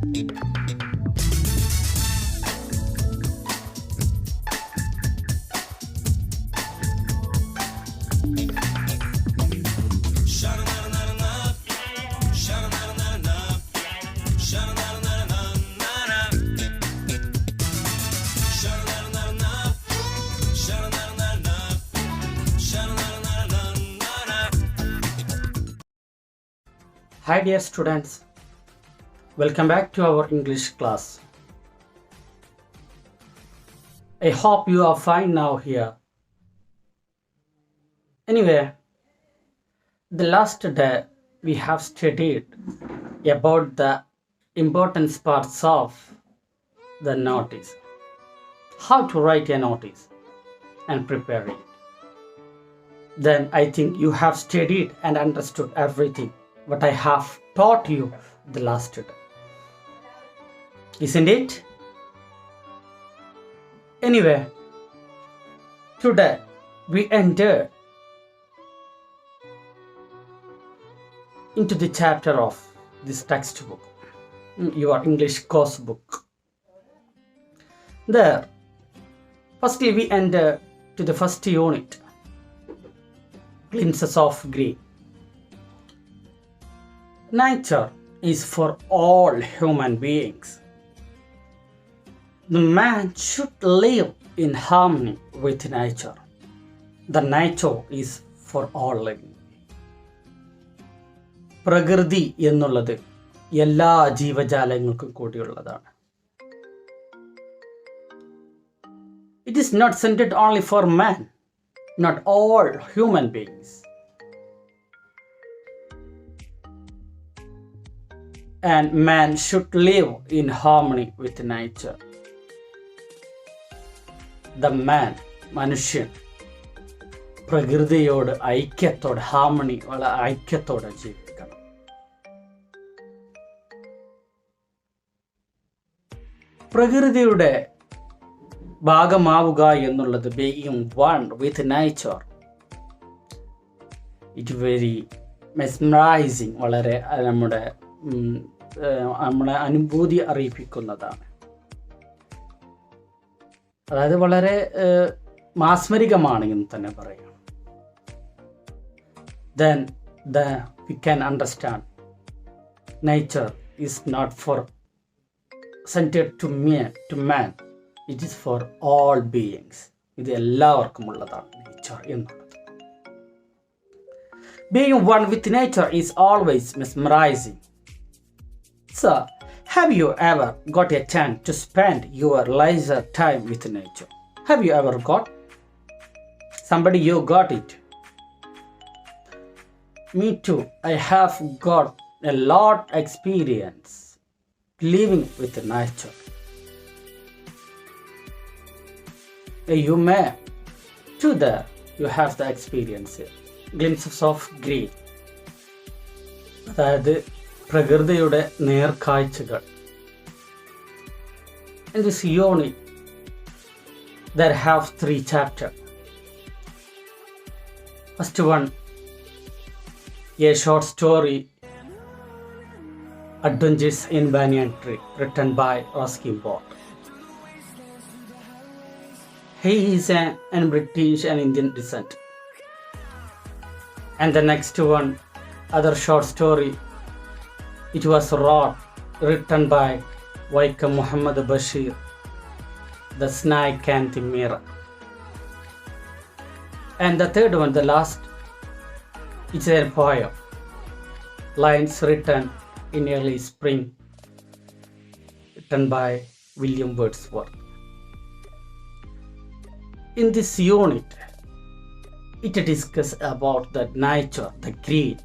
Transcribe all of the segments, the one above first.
Hi dear students, welcome back to our English class. I hope you are fine now here. Anyway, the last day we have studied about the important parts of the notice, how to write a notice and prepare it. Then I think you have studied and understood everything what I have taught you the last day. Isn't it? Anyway, today we enter into the chapter of this textbook, your English course book. There, firstly we enter to the first unit, glimpses of green. Nature is for all human beings. The man should live in harmony with nature. The nature is for all living. പ്രകൃതി എന്നുള്ളത് എല്ലാ ജീവജാലങ്ങൾക്കും കൂടിയുള്ളതാണ്. It is not centered only for man, not all human beings. And man should live in harmony with nature. The man, മനുഷ്യൻ പ്രകൃതിയോട് ഐക്യത്തോടെ ഐക്യത്തോടെ ജീവിക്കണം. പ്രകൃതിയുടെ ഭാഗമാവുക എന്നുള്ളത് being one with nature, it very mesmerizing, വളരെ നമ്മളെ അനുഭൂതി അറിയിപ്പിക്കുന്നതാണ്. അതായത് വളരെ മാസ്മരികമാണ് എന്ന് തന്നെ പറയാം. Then we can understand nature is not for centered to man, it is for all beings. ഇത് എല്ലാവർക്കും ഉള്ളതാണ് nature എന്നുള്ളത്. Being one with nature is always mesmerizing. So, have you ever got a chance to spend your leisure time with nature? Have you ever got? Somebody you got it. Me too. I have got a lot experience living with nature. You may too there. You have the experience here. Glimpses of green. അതായത് പ്രകൃതിയുടെ നേർക്കാഴ്ചകൾ. In this unit, there have 3 chapters. First one, a short story, Adventures in Banyan Tree, written by Ruskin Bott. He is an British and Indian descent. And the next one, other short story, it was written by Vaikam Muhammad Bashir, The Snake and the Mirror. And the third one, the last, it's a poem, lines written in early spring, written by William Wordsworth. In this unit, it discusses about the nature, the green.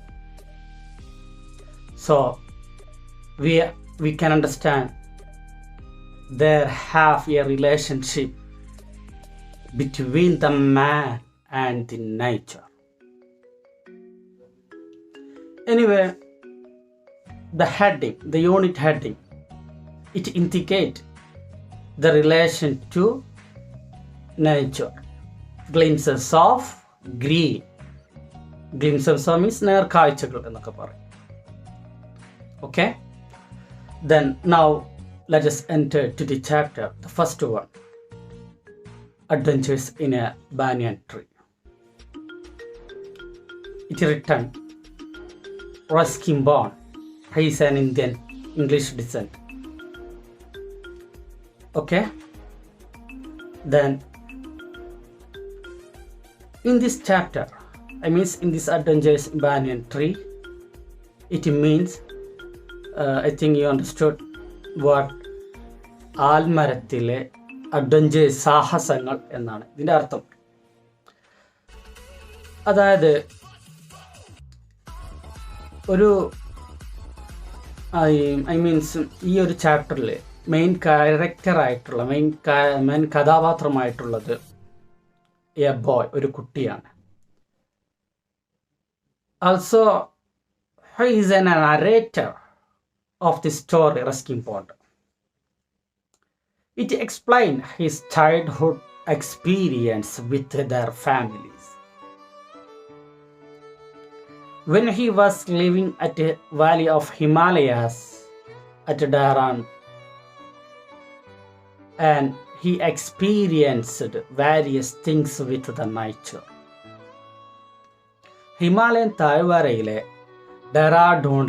So we can understand there have a relationship between the man and the nature. Anyway, the heading, the unit heading, it indicates the relation to nature. Glimpses of green. Glimpses of means നേർക്കാഴ്ചകൾ എന്നൊക്കെ പറയും. Okay? Then now let us enter to the chapter, the first one, Adventures in a Banyan Tree. It written Ruskin born. He is an Indian English descent. Okay. Then in this chapter, in this Adventures in Banyan Tree, it means I think you understood what ആൽമരത്തിലെ adventures, സാഹസങ്ങൾ എന്നാണ് ഇതിൻ്റെ അർത്ഥം. അതായത് ഒരു ഈ ഒരു ചാപ്റ്ററിൽ മെയിൻ ക്യാരക്ടറായിട്ടുള്ള മെയിൻ കഥാപാത്രമായിട്ടുള്ളത് എ ബോയ്, ഒരു കുട്ടിയാണ്. Also he is a narrator of the story Ruskin Pond. It explains his childhood experience with their families. When he was living at the valley of Himalayas at Dharan, and he experienced various things with the nature. Himalayan താഴ്വരയിലെ ഡെറാഡൂൺ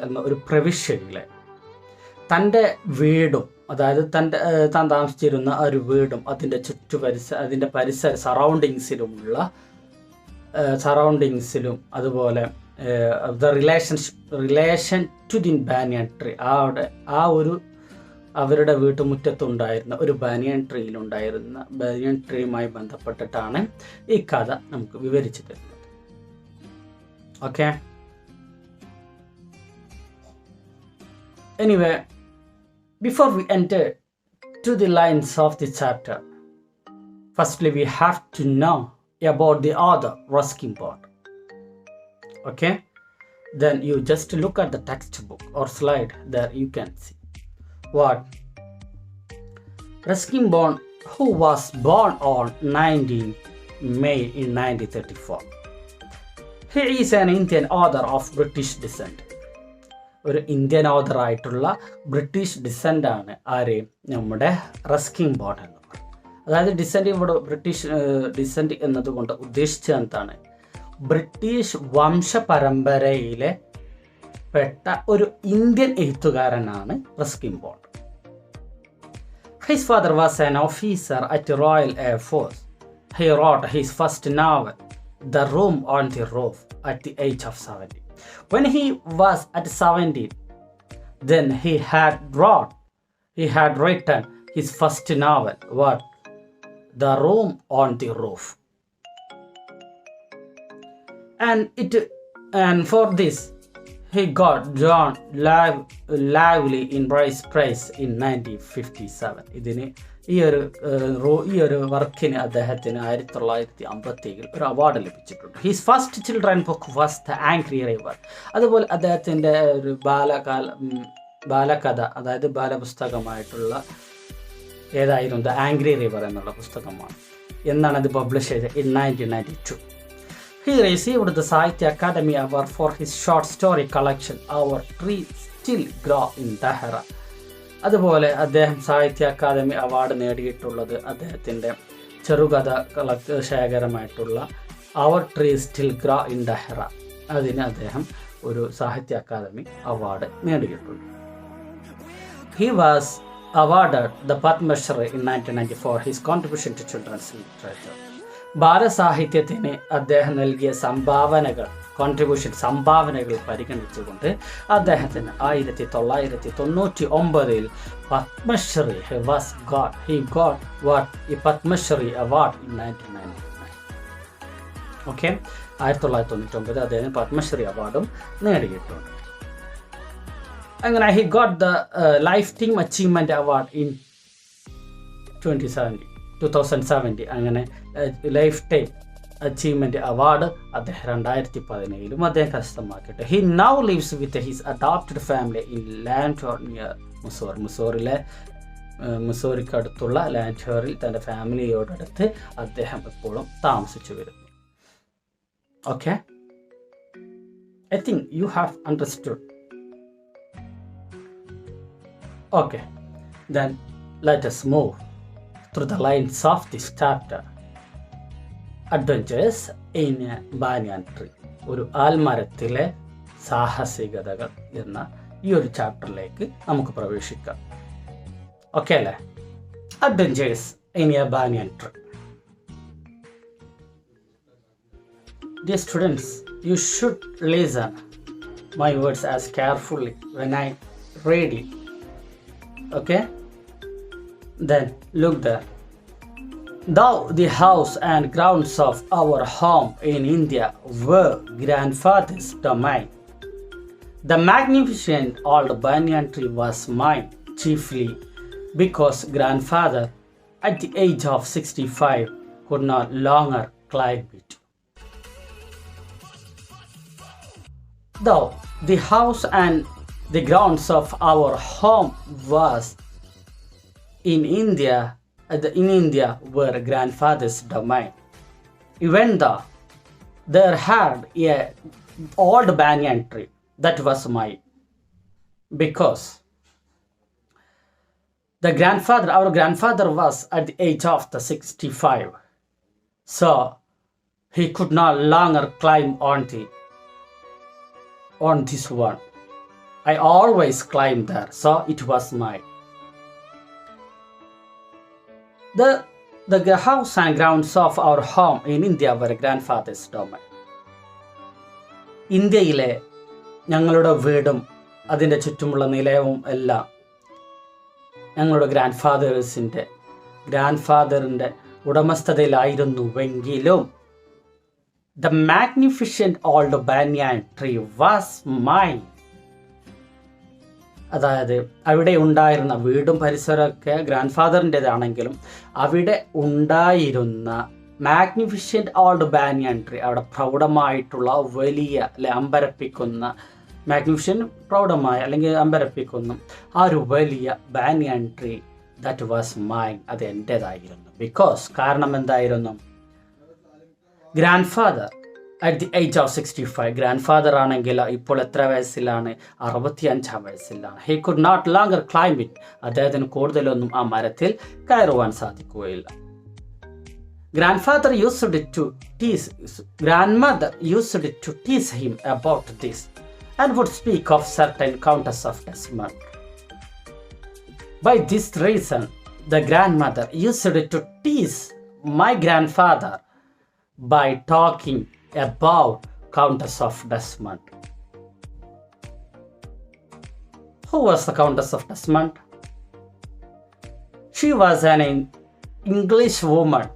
എന്ന ഒരു പ്രവിശ്യയിലെ തൻ്റെ വീടും, അതായത് താൻ താമസിച്ചിരുന്ന ഒരു വീടും അതിൻ്റെ അതിൻ്റെ പരിസര സറൗണ്ടിങ്സിലും അതുപോലെ the relation to the banyan tree, അവരുടെ വീട്ടുമുറ്റത്തുണ്ടായിരുന്ന ഒരു ബാനിയൻ ട്രീയുമായി ബന്ധപ്പെട്ടിട്ടാണ് ഈ കഥ നമുക്ക് വിവരിച്ചു തരുന്നത്. Okay. Anyway, before we enter to the lines of the chapter, firstly we have to know about the author Ruskin Pond. Okay. Then you just look at the textbook or slide there, you can see what Ruskin Pond, who was born on 19 May in 1934. He is an Indian author of British descent. ഒരു Indian author ആയിട്ടുള്ള British descent ആണ് ആര്, നമ്മുടെ Ruskin bond എന്നുള്ളത്. അതായത് descent, ഇവിടെ British descent എന്നതുകൊണ്ട് ഉദ്ദേശിച്ചത് എന്താണ്, ബ്രിട്ടീഷ് വംശപരമ്പരയിലെ പെട്ട ഒരു ഇന്ത്യൻ എഴുത്തുകാരനാണ് Ruskin bond. His father was an officer at the Royal Air Force. He wrote his first novel, The Room on the Roof, at the age of 70. When he was at 17, then he had written his first novel, what? The Room on the Roof. And for this he got John Lively in Prize in 1957. ഇതിന് ഈ ഒരു വർക്കിന് അദ്ദേഹത്തിന് 1957 ഒരു award ലഭിച്ചിട്ടുണ്ട്. His first children book was the angry river. അതുപോലെ അദ്ദേഹത്തിൻ്റെ ഒരു ബാലകഥ, അതായത് ബാലപുസ്തകമായിട്ടുള്ള ഏതായിരുന്നു, ദ ആംഗ്രി റിവർ എന്നുള്ള പുസ്തകമാണ്. എന്നാണ് അത് പബ്ലിഷ് ചെയ്തത് in 1992. He received the Sahitya Academy Award for his short story collection Our Trees Still Grow in Dahra. അതുപോലെ അദ്ദേഹം സാഹിത്യ അക്കാദമി അവാർഡ് നേടിയിട്ടുള്ളത് അദ്ദേഹത്തിൻ്റെ ചെറുകഥ ശേഖരമായിട്ടുള്ള അവർ ട്രീസ് സ്റ്റിൽ ഗ്രോ ഇൻ ഡഹ്റ, അതിന് അദ്ദേഹം ഒരു സാഹിത്യ അക്കാദമി അവാർഡ് നേടിയിട്ടുണ്ട്. He was awarded the Padma Shri in 1994 his contribution to children's literature. ബാലസാഹിത്യത്തിന് അദ്ദേഹം നൽകിയ സംഭാവനകൾ പരിഗണിച്ചുകൊണ്ട് അദ്ദേഹത്തിന് 1999 Padmashri he got a Padmashri award in 1999. Okay, 1999 അദ്ദേഹം പത്മശ്രീ അവാർഡും നേടിയിട്ടുണ്ട്. അങ്ങനെ he got the Lifetime Achievement Award in 2017. അങ്ങനെ ലൈഫ് ടൈം അച്ചീവ്മെൻറ്റ് അവാർഡ് അദ്ദേഹം 2017 അദ്ദേഹം കരസ്ഥമാക്കിയിട്ട്. He now lives with his adopted family in Landour near മുസോറിക്ക് അടുത്തുള്ള ലാൻഡ്ഹോറിൽ തൻ്റെ ഫാമിലിയോടടുത്ത് അദ്ദേഹം എപ്പോഴും താമസിച്ചു വരുന്നു. Okay, I think you have understood Okay, then let us move through the lines of this chapter. Adventures in a banyan tree. ഒരു ആൽമരത്തിലെ സാഹസികതകൾ എന്ന ഈ ഒരു ചാപ്റ്ററിലേക്ക് നമുക്ക് പ്രവേശിക്കാം. ഓക്കെ അല്ലേ? Adventures in A banyan tree. Dear students, you should listen my words as carefully when I read it. Okay? Then look there. Though the house and grounds of our home in India were grandfather's domain, the magnificent old banyan tree was mine, chiefly because grandfather, at the age of 65, could not longer climb it. Though the house and the grounds of our home was in India were grandfather's domain, even though there had a old banyan tree that was mine, because our grandfather was at the age of the 65, so he could not longer climb on this one. I always climbed there, so it was mine. The house and grounds of our home in India were grandfather's domain. ഇന്ത്യയിലെ ഞങ്ങളുടെ വീടും അതിൻ്റെ ചുറ്റുമുള്ള നിലയവും എല്ലാം ഞങ്ങളുടെ ഗ്രാൻഡ്ഫാദറിൻ്റെ ഉടമസ്ഥതയിലായിരുന്നുവെങ്കിലും the magnificent old banyan tree was mine. അതായത് അവിടെ ഉണ്ടായിരുന്ന വീടും പരിസരമൊക്കെ ഗ്രാൻഡ്ഫാദറിൻ്റെതാണെങ്കിലും അവിടെ ഉണ്ടായിരുന്ന മാഗ്നിഫിഷ്യൻ്റ് ഓൾഡ് ബാനിയൻ ട്രീ, അവിടെ പ്രൗഢമായിട്ടുള്ള വലിയ അമ്പരപ്പിക്കുന്ന മാഗ്നിഫിഷ്യൻ്റ് പ്രൗഢമായ അല്ലെങ്കിൽ അമ്പരപ്പിക്കുന്ന ആ ഒരു വലിയ banyan tree that was mine, അത് എൻ്റേതായിരുന്നു. കാരണം എന്തായിരുന്നു? Grandfather at the age of 65, grandfather ആണെങ്കിൽ ഇപ്പോൾ എത്ര വയസ്സിലാണ്? 65 വയസ്സിലാണ്. He could not longer climb it, അദ്ദേഹത്തിന് കൂടുതലൊന്നും ആ മരത്തിൽ കയറുവാൻ സാധിക്കുകയില്ല. Grandmother used to tease him about this and would speak of certain Countess of Desmond. By this reason, the grandmother used to tease my grandfather by talking about Countess of Desmond. Who was the Countess of Desmond? She was an English woman.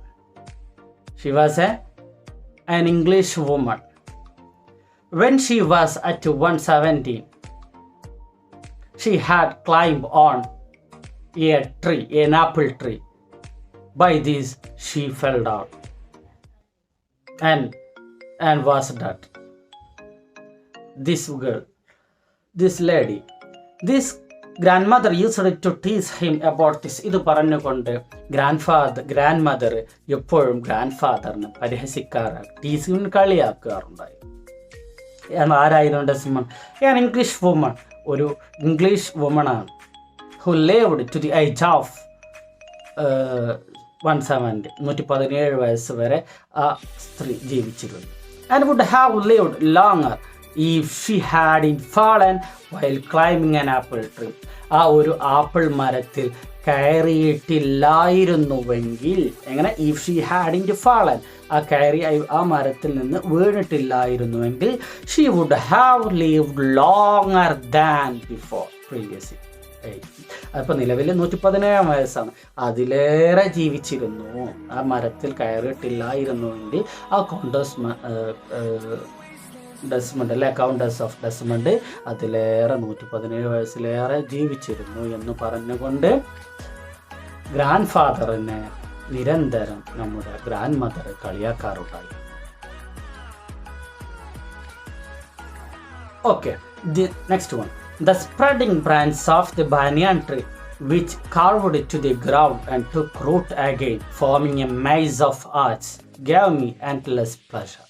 She was an English woman. When she was at 117, she had climbed on a tree, an apple tree. By this, she fell down and was dead. This girl, this lady, this grandmother used to tease him about this. ഇത് പറഞ്ഞുകൊണ്ട് ഗ്രാൻഡ്മദർ എപ്പോഴും ഗ്രാൻഡ്ഫാദറിനെ പരിഹസിക്കാറ്, ടീസിന് കളിയാക്കാറുണ്ടായി. ആരായിരുന്നു Desmond? English woman, ഒരു English വുമണാണ്. Who lived to the age of 170, 117 വയസ്സ് വരെ ആ സ്ത്രീ ജീവിച്ചിരുന്നു. And would have lived longer if she hadn't fallen while climbing an apple tree. ആ ഒരു ആപ്പിൾ മരത്തിൽ കയറിയിട്ടില്ലായിരുന്നുവെങ്കിൽ, എങ്ങനെ? if she hadn't fallen, ആ മരത്തിൽ നിന്ന് വീണിട്ടില്ലായിരുന്നുവെങ്കിൽ she would have lived longer than before previously. അപ്പോൾ നിലവിൽ 117 വയസ്സാണ്, അതിലേറെ ജീവിച്ചിരുന്നു. ആ മരത്തിൽ കയറിയിട്ടില്ലായിരുന്നുവെങ്കിൽ ആ ഡെസ്മണ്ട് അല്ലെ, കൗണ്ടസ് ഓഫ് ഡെസ്മണ്ട് അതിലേറെ 117 വയസ്സിലേറെ ജീവിച്ചിരുന്നു എന്ന് പറഞ്ഞുകൊണ്ട് ഗ്രാൻഡ്ഫാദറിനെ നിരന്തരം നമ്മുടെ ഗ്രാൻഡ്മദർ കളിയാക്കാറുണ്ടായി. Okay, the next one. The spreading branches of the banyan tree, which carved it to the ground and took root again, forming a maze of arches, gave me endless pleasure.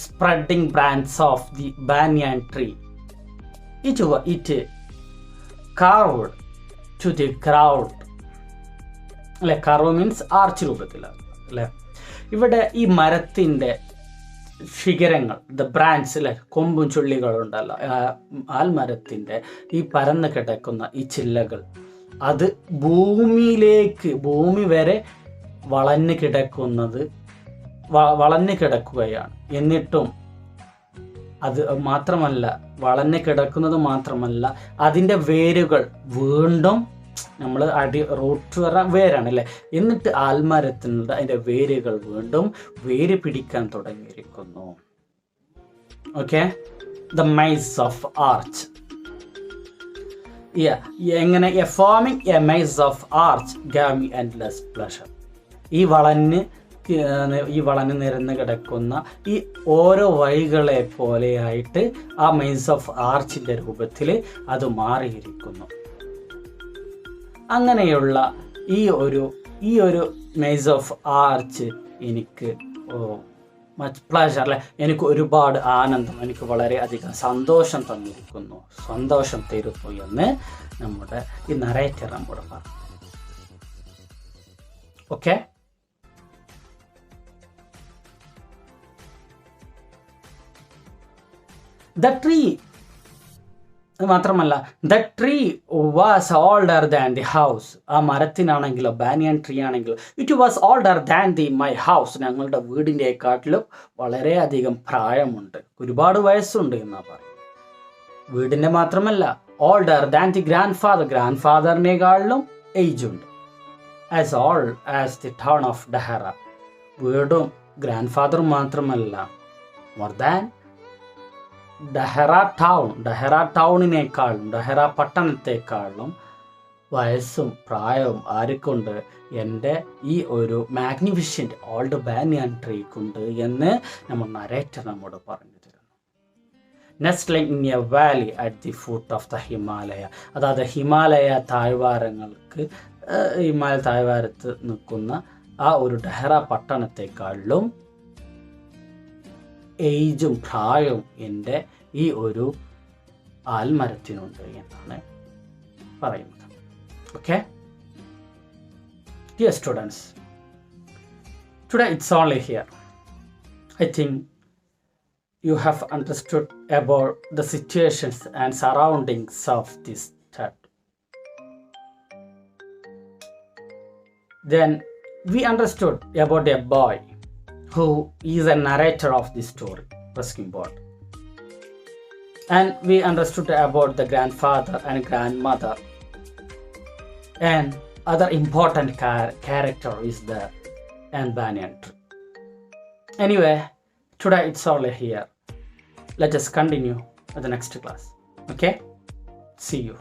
spreading branches of the banyan tree. It carved to the ground. അല്ലെ, curve means arch രൂപത്തിലാണ് അല്ലേ. ഇവിടെ ഈ മരത്തിൻ്റെ ശിഖരങ്ങൾ, the branch അല്ലെ, കൊമ്പും ചുള്ളികളും ഉണ്ടല്ലോ, ആൽമരത്തിൻ്റെ ഈ പരന്ന് കിടക്കുന്ന ഈ ചില്ലകൾ അത് ഭൂമി വരെ വളഞ്ഞു കിടക്കുകയാണ്. എന്നിട്ടും അത് മാത്രമല്ല, വളഞ്ഞു കിടക്കുന്നത് മാത്രമല്ല, അതിൻ്റെ വേരുകൾ വീണ്ടും നമ്മൾ റൂട്ട് വേരാണ് അല്ലേ, എന്നിട്ട് ആൽമരത്തിനുള്ള അതിൻ്റെ വേരുകൾ വീണ്ടും വേര് പിടിക്കാൻ തുടങ്ങിയിരിക്കുന്നു. Okay, the maze of arch. എങ്ങനെ forming a maze of arch gave me endless pleasure. ഈ വളഞ്ഞ് നിരന്ന് കിടക്കുന്ന ഈ ഓരോ വഴികളെ പോലെയായിട്ട് ആ മൈസ് ഓഫ് ആർച്ചിൻ്റെ രൂപത്തിൽ അത് മാറിയിരിക്കുന്നു. അങ്ങനെയുള്ള ഈ ഒരു മൈസ് ഓഫ് ആർച്ച് എനിക്ക് മച്ച് പ്ലഷർ അല്ലെ, എനിക്ക് ഒരുപാട് ആനന്ദം, എനിക്ക് വളരെ അധികം സന്തോഷം തന്നിരിക്കുന്നു, സന്തോഷം തരുന്നു എന്ന് നമ്മുടെ ഈ നറേറ്റർ നമ്മോട് പറഞ്ഞു. ഓക്കെ, ദ ട്രീ മാത്രമല്ല, the tree was older than the house. ആ മരത്തിനാണെങ്കിലോ, ബാനിയൻ ട്രീ ആണെങ്കിലോ, it was older than the my house. ഞങ്ങളുടെ വീടിൻ്റെക്കാട്ടിലും വളരെയധികം പ്രായമുണ്ട്, ഒരുപാട് വയസ്സുണ്ട് എന്നാ പറയും. വീടിൻ്റെ മാത്രമല്ല, ഓൾഡർ ദാൻ ദി ഗ്രാൻഡ് ഫാദറിനേക്കാളിലും ഏജ് ഉണ്ട്. As old as the town of Dehra. വീടും ഗ്രാൻഡ് ഫാദറും മാത്രമല്ല, മോർ ദാൻ ഡഹറ ടൗണിനേക്കാളും, ഡഹറ പട്ടണത്തെക്കാളും വയസ്സും പ്രായവും ആർക്കുണ്ട്? എൻ്റെ ഈ ഒരു മാഗ്നിഫിഷ്യൻ്റ് ഓൾഡ് ബാനിയൻ ട്രീക്കുണ്ട് എന്ന് നമ്മൾ നരേറ്റർ നമ്മോട് പറഞ്ഞു തരുന്നു. Nestling in a valley at the foot of the Himalaya. അതായത് ഹിമാലയ താഴ്വാരത്ത് നിൽക്കുന്ന ആ ഒരു ഡഹറ പട്ടണത്തെക്കാളിലും ഏജും പ്രായവും എൻ്റെ ഈ ഒരു ആൽമരത്തിനുണ്ട് എന്നാണ് പറയുന്നത്. Okay, dear students, today it's only here. I think you have understood about the situations and surroundings of this stud. Then we understood about a boy who is a narrator of this story, Ruskin Bot. And we understood about the grandfather and grandmother. And other important character is the banyan tree. Anyway, today it's all here. Let us continue with the next class. Okay? See you.